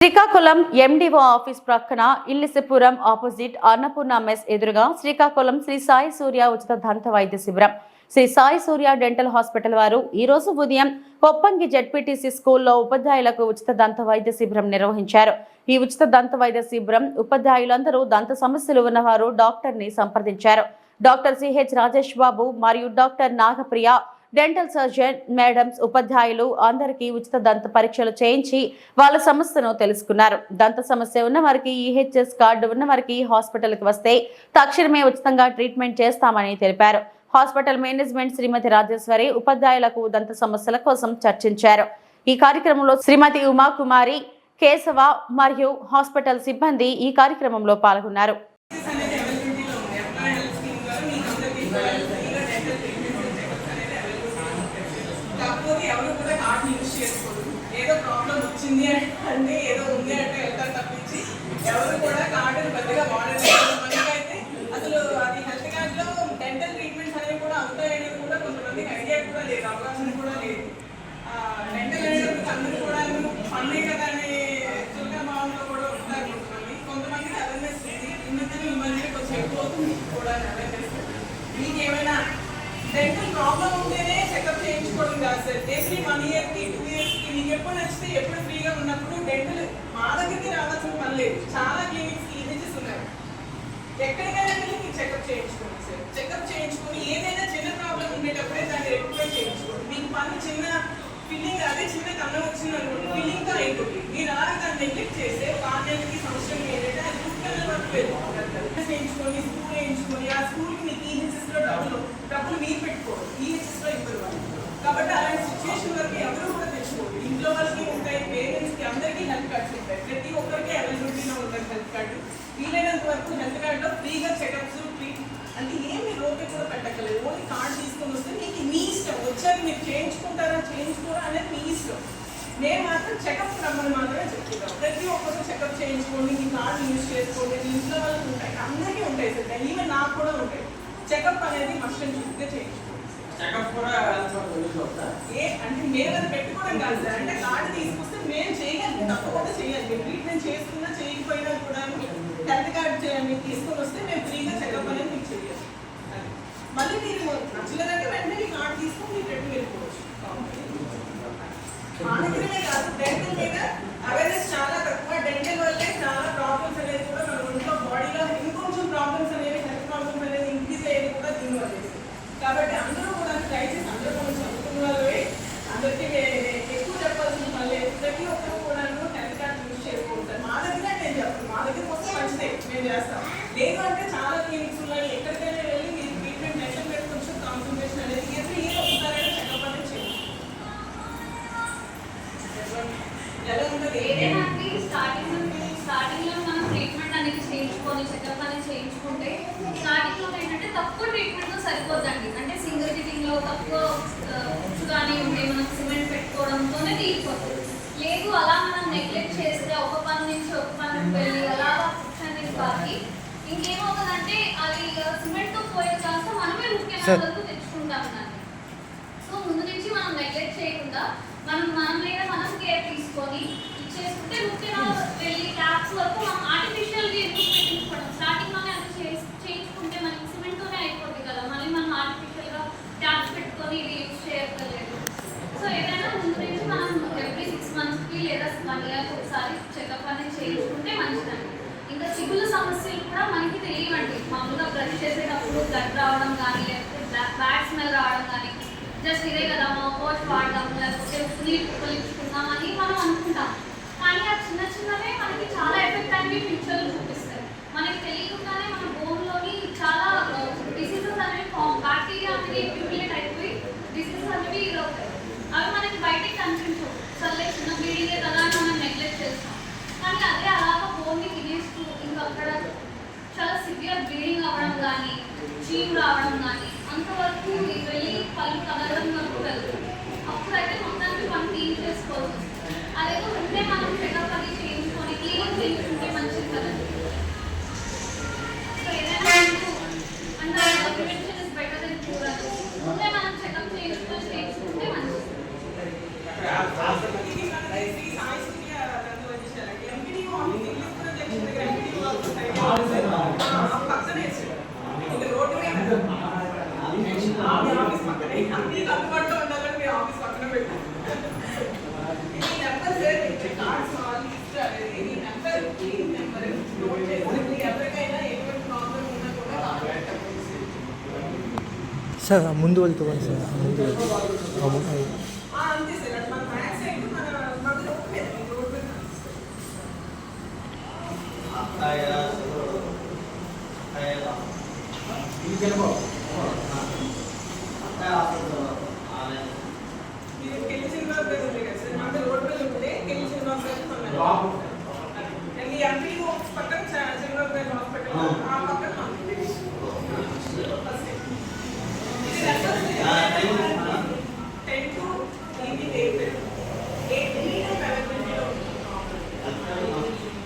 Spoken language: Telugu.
శ్రీకాకుళం ఎండిఓ ఆఫీస్ ప్రక్కన ఇల్లిసిపురం ఆపోజిట్ అన్నపూర్ణ మెస్ ఎదురుగా శ్రీకాకుళం శ్రీ సాయి సూర్య ఉచిత దంత వైద్య శిబిరం శ్రీ సాయి సూర్య డెంటల్ హాస్పిటల్ వారు ఈ రోజు ఉదయం కొప్పంగి జెడ్పీటీసీ స్కూల్లో ఉపాధ్యాయులకు ఉచిత దంత వైద్య శిబిరం నిర్వహించారు. ఈ ఉచిత దంత వైద్య శిబిరం ఉపాధ్యాయులందరూ దంత సమస్యలు ఉన్నవారు డాక్టర్ ని సంప్రదించారు. డాక్టర్ సిహెచ్ రాజేష్ బాబు మరియు doctor Nagapriya dental surgeon madams ఉపాధ్యాయులు అందరికీ ఉచిత దంత పరీక్షలు చేయించి వాళ్ళ సమస్యను తెలుసుకున్నారు. దంత సమస్య ఉన్న వారికి ఈహెచ్ఎస్ కార్డు ఉన్న వారికి హాస్పిటల్కి వస్తే తక్షణమే ఉచితంగా ట్రీట్మెంట్ చేస్తామని తెలిపారు. హాస్పిటల్ మేనేజ్మెంట్ శ్రీమతి రాజేశ్వరి ఉపాధ్యాయులకు దంత సమస్యల కోసం చర్చించారు. ఈ కార్యక్రమంలో శ్రీమతి ఉమాకుమారి, కేశవ మరియు హాస్పిటల్ సిబ్బంది ఈ కార్యక్రమంలో పాల్గొన్నారు. ఏదో ప్రాబ్లం వచ్చింది అంటే ఏదో ఉంది అంటే వెళ్తారు తప్పించి ఎవరు కూడా కార్డును పెద్దగా వాడలేదు. మనకైతే అసలు అది హెల్త్ కార్డులో డెంటల్ ట్రీట్మెంట్స్ అనేవి కూడా అవుతాయనేది కూడా కొంతమందికి ఐడియా కూడా లేదు, అవగాహన కూడా లేదు. డెంటల్ అనేటప్పుడు అందరూ కూడా పన్నే కదా అనే చులక భావంలో కూడా ఉంటారు కొంతమందికి అవేర్నెస్ ఉంది. ఈ మధ్య కొంచెం ఎక్కువ అవుతుంది కూడా అవేర్నెస్. మీకు ఏమైనా డెంటల్ ప్రాబ్లం ఉంటేనే చెకప్ చేయించుకోవడం కాదు సార్. ఎవ్రీ 1 ఇయర్కి 2 ఇయర్స్కి మీకు ఎప్పుడు నచ్చితే ఎప్పుడు ఫ్రీగా ఉన్నప్పుడు డెంటల్ మా దగ్గరికి రావాల్సిన పని లేదు. చాలా క్లినిక్స్కి ఈహెచ్ఎస్ ఉన్నాయి. ఎక్కడికైనా వెళ్ళి మీకు చెకప్ చేయించుకోండి సార్. చెకప్ చేయించుకొని ఏదైనా చిన్న ప్రాబ్లం ఉండేటప్పుడే దాన్ని రెక్టిఫై చేయించుకోండి. మీకు పన్ను చిన్న ఫిల్లింగ్ అదే చిన్న కన్నం వచ్చింది అనుకోండి, ఫిల్లింగ్తో అయిపోతుంది. మీరు అలా దాన్ని నెగ్లెక్ట్ చేస్తే 6 నెలలకి సంవత్సరం ఏంటంటే అది రూట్ వరకు వెళ్ళిపోతుంది. చేయించుకొని స్కూల్ వేయించుకొని ఆ స్కూల్కి మీకు ఈహెచ్ఎస్లో డబ్బులు మీరు పెట్టుకోరు, ఈహెచ్ఎస్లో ఇవ్వరు వాళ్ళు. కాబట్టి అలాంటి సిచ్యువేషన్ వరకు ఎవరు కూడా తెచ్చుకోరు. ఇంట్లో వాళ్ళకి ఉంటాయి, పేరెంట్స్కి అందరికీ హెల్త్ కార్డ్స్ ఉంటాయి. ప్రతి ఒక్కరికి అవైలబిలిటీలో ఉంటుంది హెల్త్ కార్డు. వీలైనంత వరకు హెల్త్ కార్డులో ఫ్రీగా చెకప్స్ ట్రీట్ అంటే ఏమి రోగి కూడా పెట్టగలరు. ఓన్లీ కార్డు తీసుకొని వస్తే మీకు మీ ఇష్టం, వచ్చాక మీరు చేయించుకుంటారా చేయించుకోరా అనేది మీ ఇష్టం. నేను మాత్రం చెకప్ రమ్మని మాత్రమే చెప్తున్నాను. ప్రతి ఒక్కరు చెకప్ చేయించుకోండి, మీ కార్డు యూజ్ చేసుకోండి. మీ ఇంట్లో వాళ్ళకి ఉంటాయి, అందరికీ ఉంటాయి సార్. ఈవెన్ నాకు కూడా ఉంటాయి. చెకప్ అనేది మస్ట్ అండ్ షుడ్గా చేయించుకోండి. అంటే మేము అది పెట్టుకోవడం కాదు సార్. అంటే కార్డు తీసుకొస్తే మేము చేయాలి, తప్పకుండా చేయాలి. మీరు ట్రీట్మెంట్ చేసుకున్నా చేయకపోయినా కూడా హెల్త్ కార్డు మీరు తీసుకొని వస్తే మేము ఫ్రీగా చెకప్ అనేది మీకు చేయాలి. మళ్ళీ మీరు నచ్చలేదంటే వెంటనే మీ కార్డు తీసుకొని మీరు పెట్టి వెళ్ళిపోవచ్చు. మా దగ్గరనే కాదు, డెంటల్ మీద అవేర్నెస్ చాలా తక్కువ. డెంటల్ వల్లే చాలా ప్రాబ్లమ్స్ అనేది కూడా మన ఒంట్లో బాడీలో ఇంకొంచెం ప్రాబ్లమ్స్ అనేవి హెల్త్ ప్రాబ్లమ్స్ అనేది ఇంక్రీజ్ అయ్యేది కూడా దీనివల్లే. కాబట్టి అందరూ కూడా దయచేసి అందరూ కొంచెం చదువుకున్న వాళ్ళే, అందరికీ ఎక్కువ చెప్పాల్సిన మళ్ళీ ప్రతి ఒక్కరు కూడా హెల్త్ కార్డ్ యూజ్ చేసుకోవచ్చు. మా దగ్గర నేను చెప్తాను, మా దగ్గర వస్తే మంచిదే, మేము చేస్తాం. లేదు అంటే చాలా క్లినిక్స్ ఉన్నాయి, ఎక్కడికైనా వెళ్ళి మీరు ట్రీట్మెంట్ నెక్స్ట్ మీద కొంచెం కాన్సన్ట్రేషన్ అనేది ఎవ్రీ ఇయర్ ఒకసారైనా చెకప్ అనేది చేయండి. ఎలా ఉంటుంది స్టార్టింగ్లో మనం ట్రీట్మెంట్ అనేది చేయించుకొని చెకప్ అనేది చేయించుకుంటే స్టార్టింగ్లో ఏంటంటే తక్కువ ట్రీట్మెంట్తో సరిపోద్దండి. అంటే సింగిల్ సిట్టింగ్లో తక్కువ కానీ ఉంటే మనం సిమెంట్ పెట్టుకోవడంతోనే తీరిపోతుంది. లేదు అలా మనం నెగ్లెక్ట్ చేస్తే ఒక పని నుంచి ఒక పనికి వెళ్ళి అలా అనేది బాకి ఇంకేమవుతుందంటే అది సిమెంట్తో పోయే కాస్త మనమే రూట్ కెనాల్ వరకు తెచ్చుకుంటాం దాన్ని. సో ముందు నుంచి మనం నెగ్లెక్ట్ చేయకుండా మనం లేదా మనం కేర్ తీసుకొని ఇచ్చేసుకుంటే రూట్ కెనాల్ వెళ్ళి ట్యాప్స్ వరకు మనం ఆర్టిఫిషియల్గా ఎందుకు పెట్టించుకోవడం. స్టార్టింగ్లోనే అది చేయించుకుంటే మనకి సిమెంట్తోనే అయిపోతుంది కదా, మళ్ళీ మనం ఆర్టిఫిషియల్గా ట్యాప్స్ పెట్టుకొని ఇది యూజ్ చేయక్కర్లేదు. సో ఏదైనా ముందు నుంచి మనం ఎవ్రీ 6 మంత్స్కి లేదా 1 ఇయర్కి ఒకసారి చెకప్ అనేది చేయించుకుంటే మంచిదండి. ఇంకా చిగుళ్ళ సమస్యలు కూడా మనకి తెలియవండి. మామూలుగా బ్రష్ చేసేటప్పుడు బ్లడ్ రావడం కానీ లేకపోతే బ్యాడ్ స్మెల్ రావడం కానీ జస్ట్ ఇదే కదా మౌత్ వాష్ వాడడం లేకపోతే ఉప్పుని పులించుకుందామని మనం అనుకుంటాం. కానీ ఆ చిన్న చిన్నవే మనకి చాలా ఎఫెక్ట్ అనేవి ఫ్యూచర్లో చూపిస్తాయి. మనకి తెలియకుండానే మన బోన్లోని చాలా డిసీజెస్ అనేవి బ్యాక్టీరియా అనేది అక్యుములేట్ అయిపోయి డిసీజెస్ అనేవి ఇదవుతాయి. అవి మనకి బయటకి కనిపించవు. సర్లే చిన్న బ్లీడింగే కదా అని మనం నెగ్లెక్ట్ చేస్తాం. కానీ అదే అలాగా బోన్ని తినేస్తూ ఇంకా అక్కడ చాలా సివియర్ బ్లీడింగ్ అవ్వడం కానీ చీమ్ రావడం కానీ అంతవరకు వెళ్ళి పళ్ళు కదలడం వరకు వెళ్తుంది. అప్పుడైతే మొత్తానికి మనం క్లీన్ చేసుకోవచ్చు. అదేదో ఉంటే మనం చెకప్ అది చేయించుకొని క్లీన్ చేయించుకుంటే మంచిది కదండి. సో ఏదైనా అంటే prevention is better than cure. ముందే మనం చెకప్ చేయించుకుంటే మంచిది. పక్కనే సార్ ఇంకా రోడ్డు మీద మీ ఆఫీస్ పక్కనే మీకు అందుబాటులో ఉండాలని మీ ఆఫీస్ పక్కన పెట్టాను. ఈ నెంబర్ సార్ కార్డ్స్ ఈ నెంబర్ నోట్ చేసి ఎవరికైనా ఎటువంటి ప్రాబ్లం ఉన్నా కూడా కాంటాక్ట్ అవ్వండి సార్ ముందు వెళ్తాం సార్ ముందు అంతే సార్ అది మన మ్యాథ్స్ అయితే మన రోడ్ మీద రోడ్ మీద మీరు కెళ్ళి సినిమా పేరు ఉంది కదా సార్ మన రోడ్ మీద ఉంటే కెళ్ళి సినిమా పేరు మన ఈ ఎంపీ పక్కన సినిమా పేరు హాస్పిటల్ ఆ పక్కన ఇది